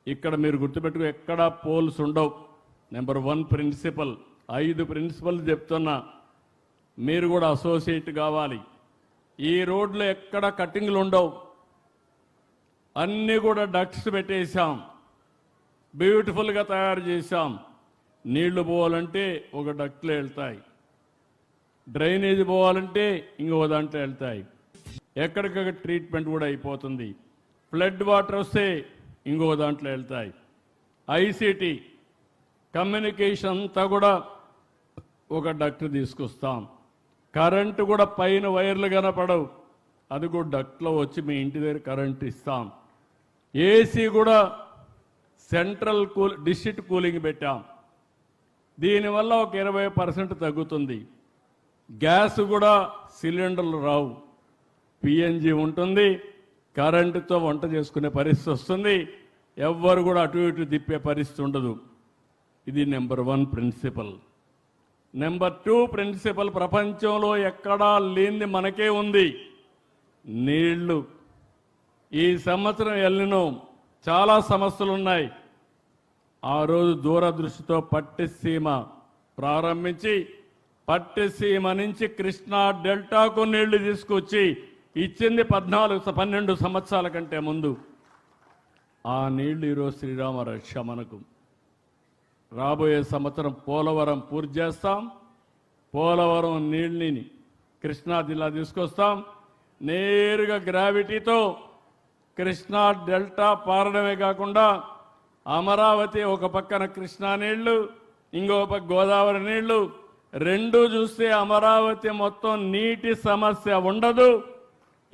ఇక్కడ మీరు గుర్తుపెట్టుకో, ఎక్కడా పోల్స్ ఉండవు. నెంబర్ 1 ప్రిన్సిపల్, 5 ప్రిన్సిపల్ చెప్తున్నా, మీరు కూడా అసోసియేట్ కావాలి. ఈ రోడ్లు ఎక్కడ కట్టింగ్లు ఉండవు, అన్నీ కూడా డక్ట్స్ పెట్టేశాం, బ్యూటిఫుల్గా తయారు చేశాం. నీళ్లు పోవాలంటే ఒక డక్ట్లో వెళ్తాయి, డ్రైనేజ్ పోవాలంటే ఇంకో దాంట్లో వెళ్తాయి, ఎక్కడికక్కడ ట్రీట్మెంట్ కూడా అయిపోతుంది. ఫ్లడ్ వాటర్ వస్తే ఇంకో దాంట్లో వెళ్తాయి. ఐసీటీ కమ్యూనికేషన్ అంతా కూడా ఒక డక్ట్ తీసుకొస్తాం. కరెంటు కూడా పైన వైర్లు కనపడవు, అది కూడా డక్ట్లో వచ్చి మీ ఇంటి దగ్గర కరెంట్ ఇస్తాం. ఏసీ కూడా సెంట్రల్ డిస్ట్రిక్ట్ కూలింగ్ పెట్టాం. దీనివల్ల ఒక 20% తగ్గుతుంది. గ్యాస్ కూడా సిలిండర్లు రావు, పిఎన్జి ఉంటుంది, కరెంటుతో వంట చేసుకునే పరిస్థితి వస్తుంది. ఎవ్వరు కూడా అటు ఇటు తిప్పే పరిస్థితి ఉండదు. ఇది నెంబర్ 1 ప్రిన్సిపల్. నెంబర్ 2 ప్రిన్సిపల్, ప్రపంచంలో ఎక్కడా లేనిది మనకే ఉంది, నీళ్లు. ఈ సంవత్సరం ఎల్లినో చాలా సమస్యలు ఉన్నాయి. ఆ రోజు దూరదృష్టితో పట్టిసీమ ప్రారంభించి పట్టిసీమ నుంచి కృష్ణా డెల్టాకు నీళ్లు తీసుకొచ్చి ఇచ్చింది 12 సంవత్సరాల కంటే ముందు. ఆ నీళ్లు ఈరోజు శ్రీరామ రక్ష మనకు. రాబోయే సంవత్సరం పోలవరం పూర్తి చేస్తాం. పోలవరం నీళ్ళని కృష్ణా జిల్లా తీసుకొస్తాం. నేరుగా గ్రావిటీతో కృష్ణా డెల్టా పారడమే కాకుండా అమరావతి ఒక పక్కన కృష్ణా నీళ్లు, ఇంకో పక్క గోదావరి నీళ్లు, రెండు చూస్తే అమరావతి మొత్తం నీటి సమస్య ఉండదు.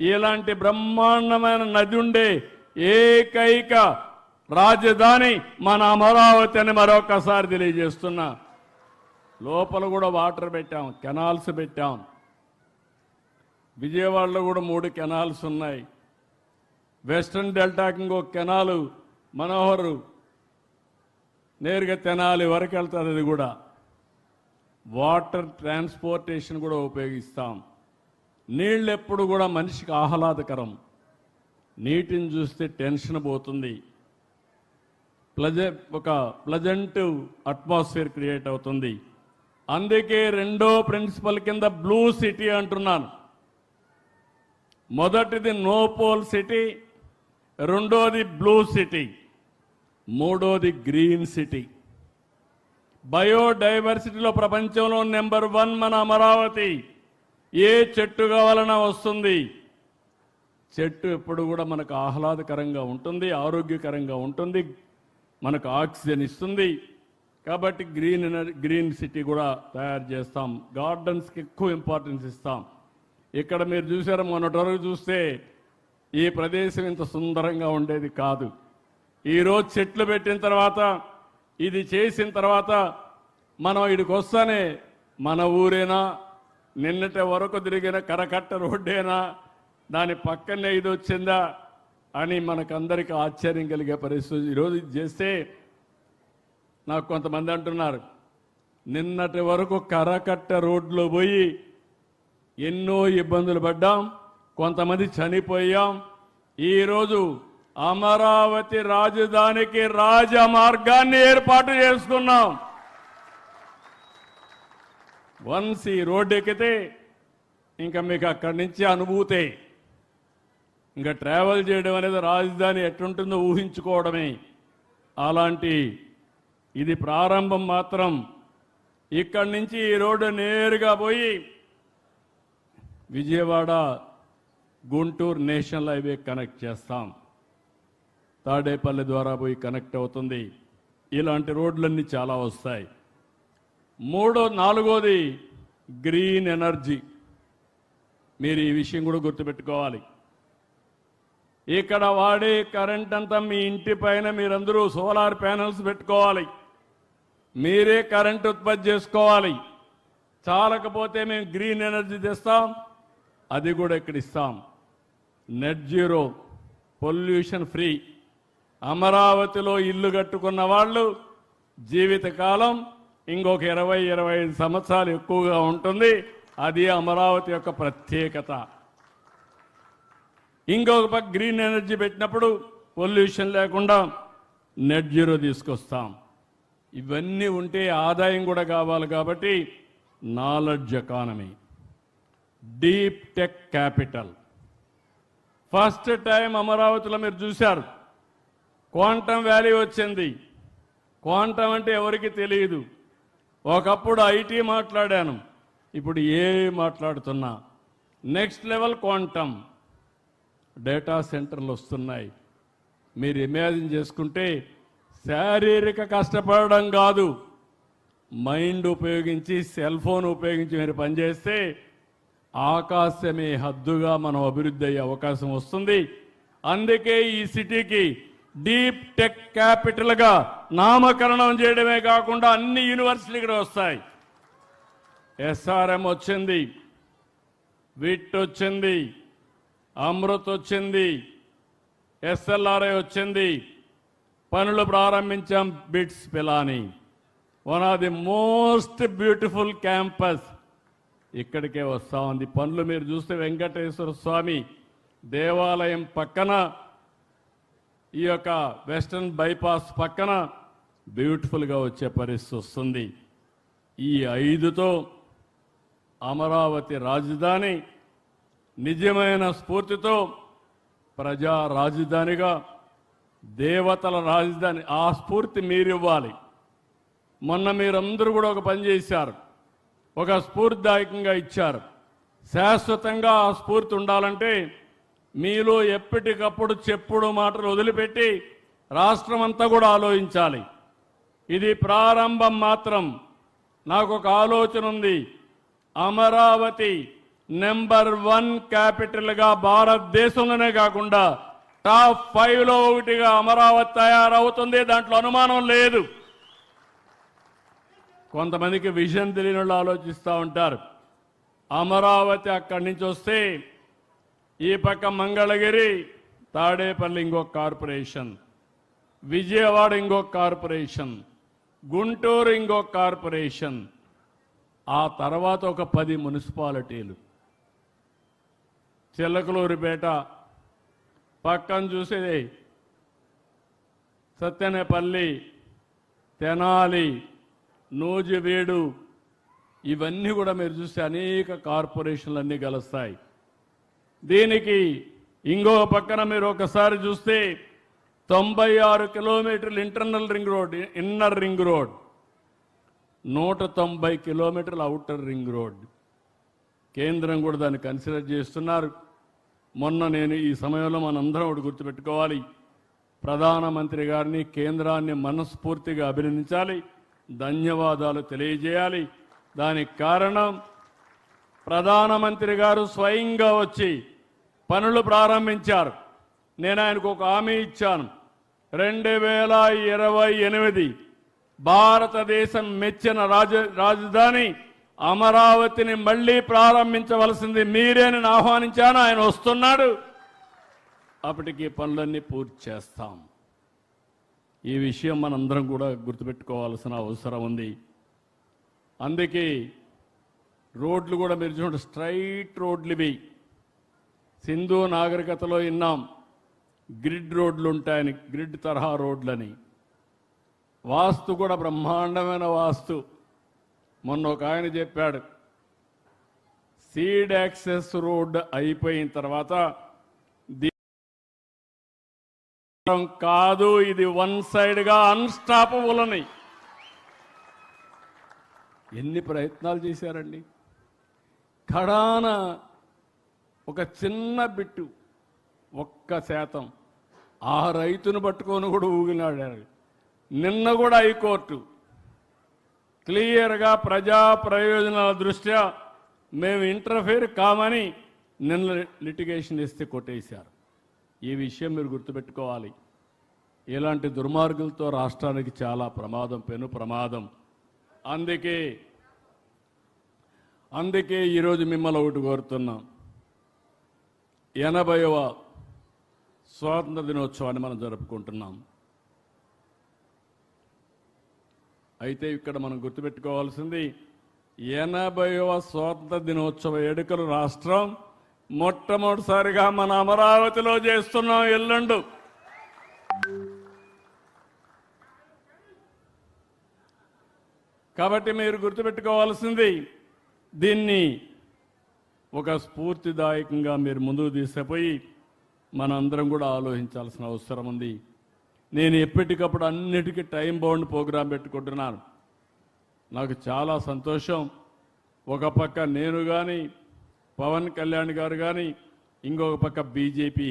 ఇలాంటి బ్రహ్మాండమైన నది ఉండే ఏకైక రాజధాని మన అమరావతి అని మరొకసారి తెలియజేస్తున్నా. లోపల కూడా వాటర్ పెట్టాం, కెనాల్స్ పెట్టాం. విజయవాడలో కూడా 3 కెనాల్స్ ఉన్నాయి. వెస్ట్రన్ డెల్టాకి ఇంకో కెనాలు మనోహర్ నేరుగా తెనాలి వరకు వెళ్తుంది. అది కూడా వాటర్ ట్రాన్స్పోర్టేషన్ కూడా ఉపయోగిస్తాం. నీళ్ళు ఎప్పుడు కూడా మనిషికి ఆహ్లాదకరం. నీటిని చూస్తే టెన్షన్ పోతుంది, ఒక ప్లజెంట్ అట్మాస్ఫియర్ క్రియేట్ అవుతుంది. అందుకే రెండో ప్రిన్సిపల్ కింద బ్లూ సిటీ అంటున్నాను. మొదటిది నో పోల్ సిటీ, రెండోది బ్లూ సిటీ, మూడోది గ్రీన్ సిటీ. బయోడైవర్సిటీలో ప్రపంచంలో నెంబర్ 1 మన అమరావతి. ఏ చెట్టు కావాలన్నా వస్తుంది. చెట్టు ఎప్పుడు కూడా మనకు ఆహ్లాదకరంగా ఉంటుంది, ఆరోగ్యకరంగా ఉంటుంది, మనకు ఆక్సిజన్ ఇస్తుంది. కాబట్టి గ్రీన్ సిటీ కూడా తయారు చేస్తాం. గార్డెన్స్కి ఎక్కువ ఇంపార్టెన్స్ ఇస్తాం. ఇక్కడ మీరు చూసారు, మొన్నటి వరకు చూస్తే ఈ ప్రదేశం ఇంత సుందరంగా ఉండేది కాదు. ఈరోజు చెట్లు పెట్టిన తర్వాత, ఇది చేసిన తర్వాత మనం ఇక్కడికి వస్తానే మన ఊరేనా, నిన్నటి వరకు తిరిగిన కరకట్ట రోడ్డేనా, దాని పక్కనే ఇది వచ్చిందా అని మనకందరికీ ఆశ్చర్యం కలిగే పరిస్థితి. ఈరోజు ఇది చేస్తే నాకు కొంతమంది అంటున్నారు, నిన్నటి వరకు కరకట్ట రోడ్లో పోయి ఎన్నో ఇబ్బందులు పడ్డాం, కొంతమంది చనిపోయాం. ఈరోజు అమరావతి రాజధానికి రాజమార్గాన్ని ఏర్పాటు చేసుకున్నాం. వన్స్ ఈ రోడ్డు ఎక్కితే ఇంకా మీకు అక్కడి నుంచి అనుభూతే. ఇంకా ట్రావెల్ చేయడం అనేది రాజధాని ఎట్లుంటుందో ఊహించుకోవడమే. అలాంటి ఇది ప్రారంభం మాత్రం. ఇక్కడి నుంచి ఈ రోడ్డు నేరుగా పోయి Vijayawada Guntur national highway connect చేస్తాం. తాడేపల్లి ద్వారా పోయి కనెక్ట్ అవుతుంది. ఇలాంటి రోడ్లన్నీ చాలా వస్తాయి. నాలుగోది గ్రీన్ ఎనర్జీ. మీరు ఈ విషయం కూడా గుర్తుపెట్టుకోవాలి. ఇక్కడ వాడే కరెంట్ అంతా మీ ఇంటి పైన మీరందరూ సోలార్ ప్యానెల్స్ పెట్టుకోవాలి. మీరే కరెంట్ ఉత్పత్తి చేసుకోవాలి. చాలకపోతే మేము గ్రీన్ ఎనర్జీ తెస్తాం, అది కూడా ఇక్కడ ఇస్తాం. Net zero, pollution free. అమరావతిలో ఇల్లు కట్టుకున్న వాళ్ళు జీవితకాలం ఇంకొక 20-25 సంవత్సరాలు ఎక్కువగా ఉంటుంది. అది అమరావతి యొక్క ప్రత్యేకత. ఇంకొక పక్క గ్రీన్ ఎనర్జీ పెట్టినప్పుడు పొల్యూషన్ లేకుండా నెట్ జీరో తీసుకొస్తాం. ఇవన్నీ ఉంటే ఆదాయం కూడా కావాలి. కాబట్టి knowledge economy, deep tech capital. First time అమరావతిలో మీరు చూశారు, క్వాంటమ్ వ్యాలీ వచ్చింది. క్వాంటమ్ అంటే ఎవరికి తెలియదు. ఒకప్పుడు ఐటీ మాట్లాడాను, ఇప్పుడు ఏఐ మాట్లాడుతున్నా. Next level quantum. డేటా సెంటర్లు వస్తున్నాయి. మీరు ఇమాజిన్ చేసుకుంటే శారీరక కష్టపడడం కాదు, మైండ్ ఉపయోగించి, సెల్ ఫోన్ ఉపయోగించి మీరు పనిచేస్తే ఆకాశమే హద్దుగా మనం అభివృద్ధి అయ్యే అవకాశం వస్తుంది. అందుకే ఈ సిటీకి డీప్ టెక్ క్యాపిటల్గా నామకరణం చేయడమే కాకుండా అన్ని యూనివర్సిటీలు ఇక్కడ వస్తాయి. ఎస్ఆర్ఎం వచ్చింది, విట్ వచ్చింది, అమృత్ వచ్చింది, ఎస్ఎల్ఆర్ఐ వచ్చింది. పనులు ప్రారంభించాం. Bits Pilani, one of the most beautiful campus ఇక్కడికే వస్తా ఉంది. పనులు మీరు చూస్తే వెంకటేశ్వర స్వామి దేవాలయం పక్కన, ఈ యొక్క వెస్టర్న్ బైపాస్ పక్కన బ్యూటిఫుల్గా వచ్చే పరిస్థితి వస్తుంది. ఈ 5తో అమరావతి రాజధాని నిజమైన స్ఫూర్తితో ప్రజా రాజధానిగా, దేవతల రాజధాని, ఆ స్ఫూర్తి మీరివ్వాలి. మొన్న మీరందరూ కూడా ఒక పని చేశారు, ఒక స్ఫూర్తిదాయకంగా ఇచ్చారు. శాశ్వతంగా ఆ స్ఫూర్తి ఉండాలంటే మీలో ఎప్పటికప్పుడు చెప్పుడు మాటలు వదిలిపెట్టి రాష్ట్రం అంతా కూడా ఆలోచించాలి. ఇది ప్రారంభం మాత్రం. నాకు ఒక ఆలోచన ఉంది, అమరావతి నెంబర్ 1 క్యాపిటల్గా భారతదేశంలోనే కాకుండా టాప్ 5లో ఒకటిగా అమరావతి తయారవుతుంది. దాంట్లో అనుమానం లేదు. కొంతమందికి విజన్ తెలియని వాళ్ళు ఆలోచిస్తూ ఉంటారు. అమరావతి అక్కడి నుంచి వస్తే ఈ పక్క మంగళగిరి, తాడేపల్లి ఇంకొక కార్పొరేషన్, విజయవాడ ఇంకొక కార్పొరేషన్, గుంటూరు ఇంకొక కార్పొరేషన్, ఆ తర్వాత ఒక 10 మున్సిపాలిటీలు. చిలకలూరిపేట పక్కన చూసేది, సత్తెనపల్లి, తెనాలి, నూజివీడు, ఇవన్నీ కూడా మీరు చూస్తే అనేక కార్పొరేషన్లు అన్నీ కలుస్తాయి. దీనికి ఇంకో పక్కన మీరు ఒకసారి చూస్తే 96 కిలోమీటర్లు internal ring road, inner ring road, 190 కిలోమీటర్ల అవుటర్ రింగ్ రోడ్. కేంద్రం కూడా దాన్ని కన్సిడర్ చేస్తున్నారు. మొన్న నేను ఈ సమయంలో మనందరం ఒకటి గుర్తుపెట్టుకోవాలి, ప్రధానమంత్రి గారిని, కేంద్రాన్ని మనస్ఫూర్తిగా అభినందించాలి, ధన్యవాదాలు తెలియజేయాలి. దానికి కారణం ప్రధానమంత్రి గారు స్వయంగా వచ్చి పనులు ప్రారంభించారు. నేను ఆయనకు ఒక హామీ ఇచ్చాను, 2028 భారతదేశం మెచ్చిన రాజధాని అమరావతిని మళ్లీ ప్రారంభించవలసింది మీరేని ఆహ్వానించాను. ఆయన వస్తున్నాడు. అప్పటికి పనులన్నీ పూర్తి చేస్తాం. ఈ విషయం మనందరం కూడా గుర్తుపెట్టుకోవాల్సిన అవసరం ఉంది. అందుకే రోడ్లు కూడా మీరు చూడండి, స్ట్రైట్ రోడ్లు ఇవి. సింధు నాగరికతలో విన్నాం గ్రిడ్ రోడ్లు ఉంటాయని, గ్రిడ్ తరహా రోడ్లని. వాస్తు కూడా బ్రహ్మాండమైన వాస్తు. మొన్న ఒక ఆయన చెప్పాడు, సీడ్ యాక్సెస్ రోడ్ అయిపోయిన తర్వాత కాదు, ఇది 1 సైడ్గా అన్స్టాపబుల్ అని. ఎన్ని ప్రయత్నాలు చేశారండి. కడాన ఒక చిన్న బిట్టు, 1% ఆ రైతును పట్టుకొని కూడా ఊగినాడారు. నిన్న కూడా హైకోర్టు క్లియర్గా ప్రజా ప్రయోజనాల దృష్ట్యా మేము ఇంటర్ఫేర్ కామని నిన్న లిటిగేషన్ ఇస్తే కొట్టేశారు. ఈ విషయం మీరు గుర్తుపెట్టుకోవాలి. ఇలాంటి దుర్మార్గులతో రాష్ట్రానికి చాలా ప్రమాదం, పెను ప్రమాదం. అందుకే ఈరోజు మిమ్మల్ని ఒకటి కోరుతున్నాం, 80వ స్వాతంత్ర దినోత్సవాన్ని మనం జరుపుకుంటున్నాం. అయితే ఇక్కడ మనం గుర్తుపెట్టుకోవాల్సింది, 80వ స్వాతంత్ర దినోత్సవ వేడుకలు రాష్ట్రం మొట్టమొదటిసారిగా మన అమరావతిలో చేస్తున్నాం. ఎల్లుండు కాబట్టి మీరు గుర్తుపెట్టుకోవాల్సింది దీన్ని ఒక స్ఫూర్తిదాయకంగా మీరు ముందుకు తీసుకుపోయి మనందరం కూడా ఆలోచించాల్సిన అవసరం ఉంది. నేను ఎప్పటికప్పుడు అన్నిటికీ టైం బౌండ్ ప్రోగ్రాం పెట్టుకుంటున్నాను. నాకు చాలా సంతోషం. ఒక పక్క నేను కానీ, పవన్ కళ్యాణ్ గారు కానీ, ఇంకొక పక్క బీజేపీ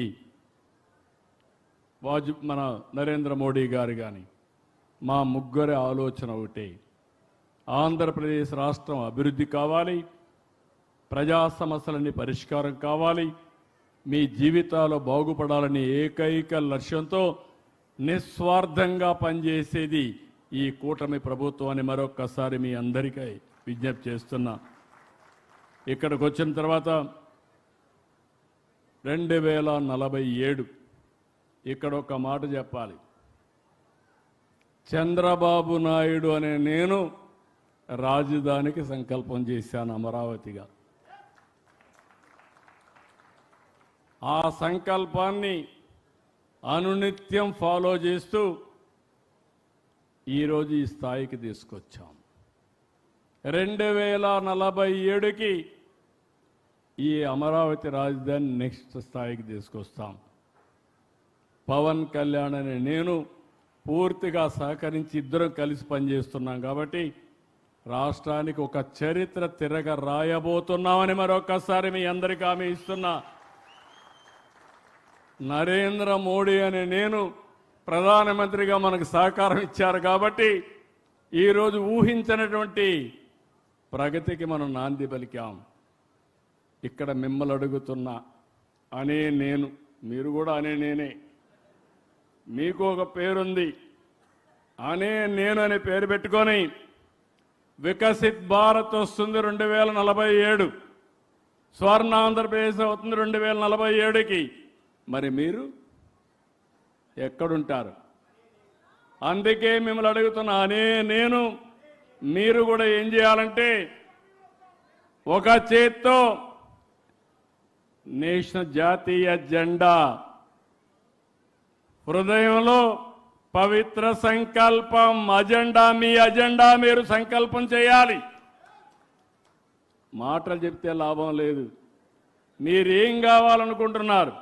మన నరేంద్ర మోడీ గారు కానీ, మా ముగ్గురి ఆలోచన ఒకటే, ఆంధ్రప్రదేశ్ రాష్ట్రం అభివృద్ధి కావాలి, ప్రజా సమస్యలన్నీ పరిష్కారం కావాలి, మీ జీవితాలు బాగుపడాలని ఏకైక లక్ష్యంతో నిస్వార్థంగా పనిచేసేది ఈ కూటమి ప్రభుత్వాన్ని మరొక్కసారి మీ అందరికీ విజ్ఞప్తి చేస్తున్నా. ఇక్కడికి వచ్చిన తర్వాత 2047 ఇక్కడ ఒక మాట చెప్పాలి. చంద్రబాబు నాయుడు అనే నేను రాజధానికి సంకల్పం చేశాను అమరావతిగా. ఆ సంకల్పాన్ని అనునిత్యం ఫాలో చేస్తూ ఈరోజు ఈ స్థాయికి తీసుకొచ్చాం. 2047కి ఈ అమరావతి రాజధాని నెక్స్ట్ స్థాయికి తీసుకొస్తాం. పవన్ కళ్యాణ్ అనే నేను పూర్తిగా సహకరించి ఇద్దరం కలిసి పనిచేస్తున్నాం కాబట్టి రాష్ట్రానికి ఒక చరిత్ర తిరగ రాయబోతున్నామని మరొకసారి మీ అందరికీ హామీ ఇస్తున్నా. నరేంద్ర మోడీ అనే నేను ప్రధానమంత్రిగా మనకు సహకారం ఇచ్చారు కాబట్టి ఈరోజు ఊహించినటువంటి ప్రగతికి మనం నాంది పలికాం. ఇక్కడ మిమ్మల్ని అడుగుతున్నా, అనే నేను, మీరు కూడా అనే నేనే, మీకు ఒక పేరుంది, అనే నేను అనే పేరు పెట్టుకొని వికసిత్ భారత్ వస్తుంది 2047, స్వర్ణ ఆంధ్రప్రదేశ్ అవుతుంది 2047కి. మరి మీరు ఎక్కడుంటారు? అందుకే మిమ్మల్ని అడుగుతున్నా, అనే నేను, మీరు కూడా ఏం చేయాలంటే ఒక చేత్తో నేషనల్ జాతీయ జెండా, హృదయంలో పవిత్ర సంకల్పం, అజెండా, మీ అజెండా మీరు సంకల్పం చేయాలి. మాటలు చెప్తే లాభం లేదు. మీరేం కావాలనుకుంటున్నారు?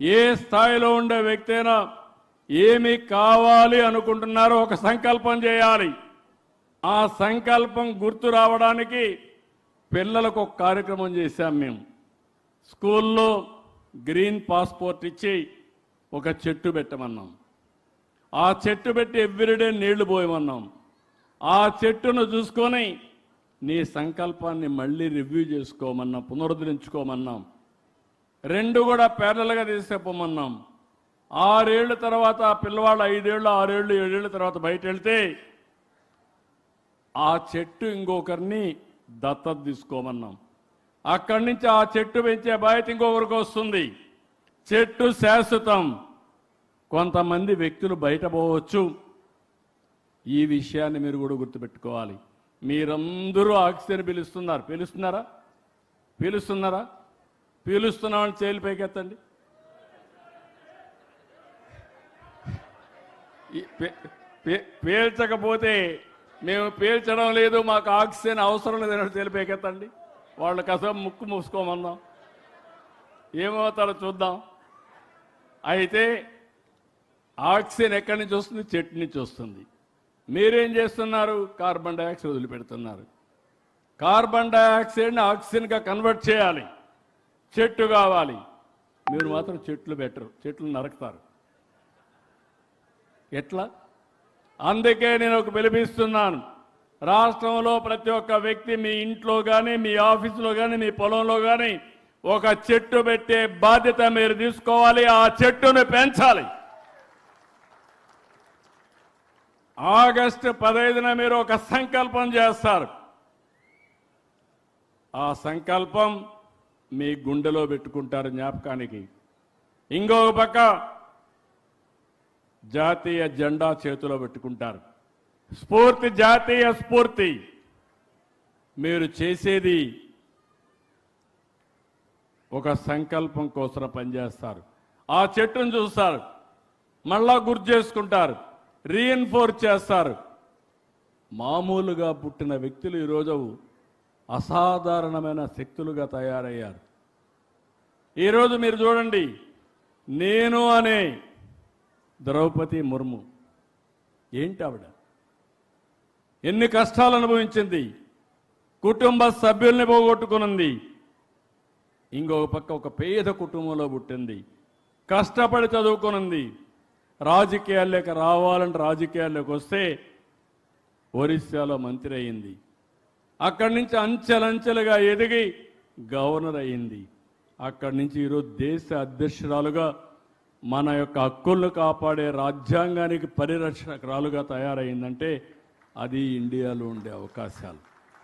ఏ స్థాయిలో ఉండే వ్యక్తి అయినా ఏమి కావాలి అనుకుంటున్నారో ఒక సంకల్పం చేయాలి. ఆ సంకల్పం గుర్తు రావడానికి పిల్లలకు ఒక కార్యక్రమం చేశాం మేము. స్కూల్లో గ్రీన్ పాస్పోర్ట్ ఇచ్చి ఒక చెట్టు పెట్టమన్నాం. ఆ చెట్టు పెట్టి ఎవ్రీడే నీళ్లు పోయమన్నాం. ఆ చెట్టును చూసుకొని నీ సంకల్పాన్ని మళ్ళీ రివ్యూ చేసుకోమన్నాం, పునరుద్ధరించుకోమన్నాం. రెండు కూడా ప్యారలల్గా తీసుకుపోమన్నాం. 6 ఏళ్ల తర్వాత ఆ పిల్లవాళ్ళు 5 ఏళ్ళు, 6 ఏళ్ళు, 7 ఏళ్ల తర్వాత బయట వెళ్తే ఆ చెట్టు ఇంకొకరిని దత్తత తీసుకోమన్నాం. అక్కడి నుంచి ఆ చెట్టు పెంచే బాధ్యత ఇంకొకరికి వస్తుంది. చెట్టు శాశ్వతం. కొంతమంది వ్యక్తులు బయట పోవచ్చు. ఈ విషయాన్ని మీరు కూడా గుర్తుపెట్టుకోవాలి. మీరందరూ ఆక్సిజన్ పీలుస్తున్నారా? పీలుస్తున్నామని చేతులు పైకెత్తండి. పీల్చకపోతే మేము పీల్చడం లేదు, మాకు ఆక్సిజన్ అవసరం లేదని చేతులు పైకెత్తండి. వాళ్ళకి అసలు ముక్కు మూసుకోమన్నాం, ఏమవుతారో చూద్దాం. అయితే ఆక్సిజన్ ఎక్కడి నుంచి వస్తుంది? చెట్టు నుంచి వస్తుంది. మీరేం చేస్తున్నారు? కార్బన్ డైఆక్సైడ్ వదిలిపెడుతున్నారు. కార్బన్ డైఆక్సైడ్ని ఆక్సిజన్గా కన్వర్ట్ చేయాలి. చెట్టు కావాలి. మీరు మాత్రం చెట్లు పెట్టరు, చెట్లు నరకుతారు. ఎట్లా? అందుకే నేను ఒక పిలిపిస్తున్నాను. రాష్ట్రంలో ప్రతి ఒక్క వ్యక్తి మీ ఇంట్లో కానీ, మీ ఆఫీసులో కానీ, మీ పొలంలో కానీ ఒక చెట్టు పెట్టే బాధ్యత మీరు తీసుకోవాలి. ఆ చెట్టును పెంచాలి. ఆగస్టు 15న మీరు ఒక సంకల్పం చేస్తారు. ఆ సంకల్పం మీ గుండెలో పెట్టుకుంటారు జ్ఞాపకానికి. ఇంకొక పక్క జాతీయ జెండా చేతిలో పెట్టుకుంటారు. స్ఫూర్తి, జాతీయ స్ఫూర్తి. మీరు చేసేది ఒక సంకల్పం కోసం పనిచేస్తారు. ఆ చెట్టును చూస్తారు, మళ్ళా గుర్తు చేసుకుంటారు, రీఎన్ఫోర్స్ చేస్తారు. మామూలుగా పుట్టిన వ్యక్తులు ఈరోజు అసాధారణమైన శక్తులుగా తయారయ్యారు. ఈరోజు మీరు చూడండి, నేను అనే ద్రౌపది ముర్ము ఏంటి ఆవిడ ఎన్ని కష్టాలు అనుభవించింది, కుటుంబ సభ్యుల్ని పోగొట్టుకున్నది, ఇంకొక పక్క ఒక పేద కుటుంబంలో పుట్టింది, కష్టపడి చదువుకున్నది, రాజకీయాల్లోకి రావాలంటే రాజకీయాల్లోకి వస్తే ఒరిస్సాలో మంత్రి అయింది, అక్కడి నుంచి అంచెలంచెలుగా ఎదిగి గవర్నర్ అయింది, అక్కడి నుంచి ఈరోజు దేశ అధ్యక్షురాలుగా మన యొక్క హక్కులను కాపాడే రాజ్యాంగానికి పరిరక్షకురాలుగా తయారైందంటే అది ఇండియాలో ఉండే అవకాశాలు.